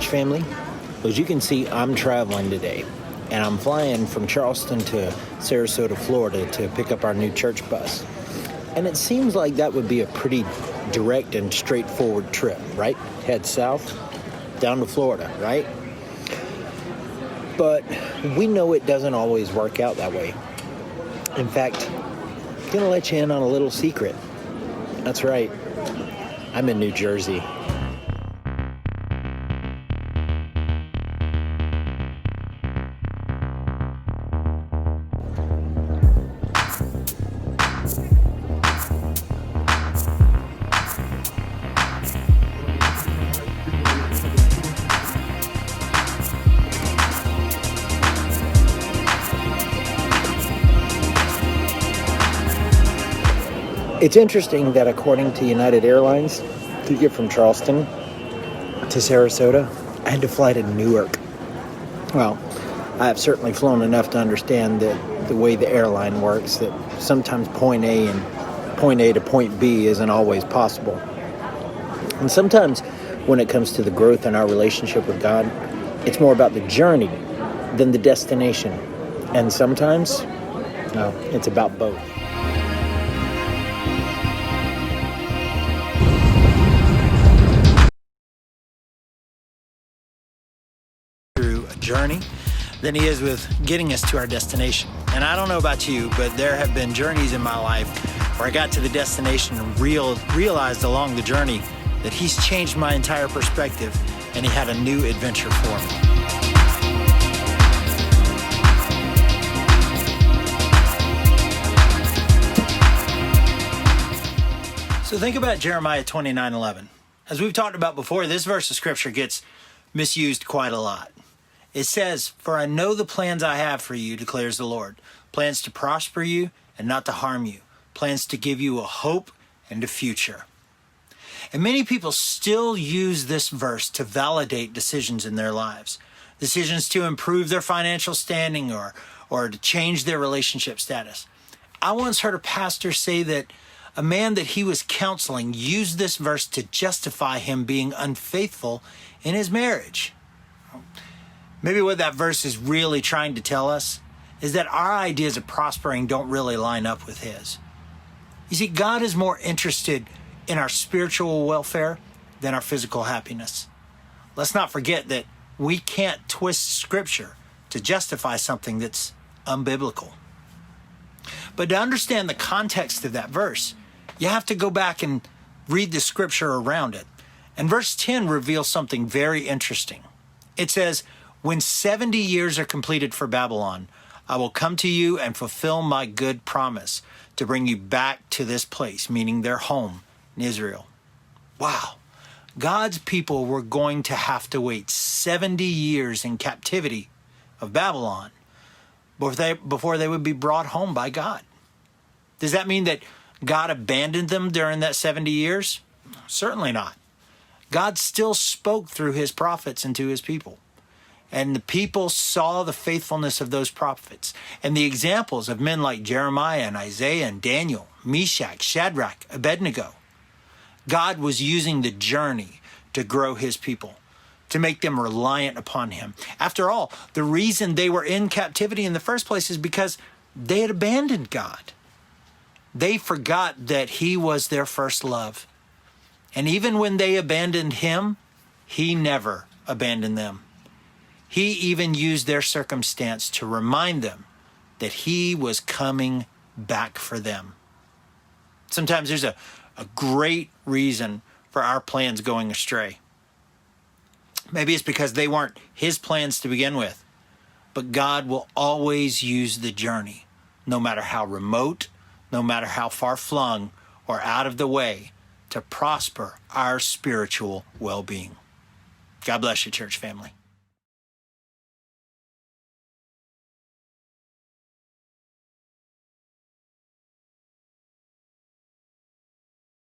church family? Well, as you can see, I'm traveling today, and I'm flying from Charleston to Sarasota, Florida to pick up our new church bus. And it seems like that would be a pretty direct and straightforward trip, right? Head south, down to Florida, right? But we know it doesn't always work out that way. In fact, I'm going to let you in on a little secret. That's right. I'm in New Jersey. It's interesting that according to United Airlines, to get from Charleston to Sarasota, I had to fly to Newark. Well, I have certainly flown enough to understand that the way the airline works, that sometimes point A to point B isn't always possible. And sometimes when it comes to the growth in our relationship with God, it's more about the journey than the destination. And sometimes, no, it's about both. Journey than he is with getting us to our destination. And I don't know about you, but there have been journeys in my life where I got to the destination and realized along the journey that he's changed my entire perspective and he had a new adventure for me. So think about Jeremiah 29:11. As we've talked about before, this verse of scripture gets misused quite a lot. It says, "For I know the plans I have for you, declares the Lord, plans to prosper you and not to harm you, plans to give you a hope and a future." And many people still use this verse to validate decisions in their lives, decisions to improve their financial standing or to change their relationship status. I once heard a pastor say that a man that he was counseling used this verse to justify him being unfaithful in his marriage. Maybe what that verse is really trying to tell us is that our ideas of prospering don't really line up with his. You see, God is more interested in our spiritual welfare than our physical happiness. Let's not forget that we can't twist scripture to justify something that's unbiblical. But to understand the context of that verse, you have to go back and read the scripture around it. And verse 10 reveals something very interesting. It says, "When 70 years are completed for Babylon, I will come to you and fulfill my good promise to bring you back to this place," meaning their home in Israel. Wow. God's people were going to have to wait 70 years in captivity of Babylon before they would be brought home by God. Does that mean that God abandoned them during that 70 years? Certainly not. God still spoke through his prophets and to his people. And the people saw the faithfulness of those prophets and the examples of men like Jeremiah and Isaiah and Daniel, Meshach, Shadrach, Abednego. God was using the journey to grow his people, to make them reliant upon him. After all, the reason they were in captivity in the first place is because they had abandoned God. They forgot that he was their first love. And even when they abandoned him, he never abandoned them. He even used their circumstance to remind them that he was coming back for them. Sometimes there's a great reason for our plans going astray. Maybe it's because they weren't his plans to begin with. But God will always use the journey, no matter how remote, no matter how far flung or out of the way, to prosper our spiritual well-being. God bless you, church family.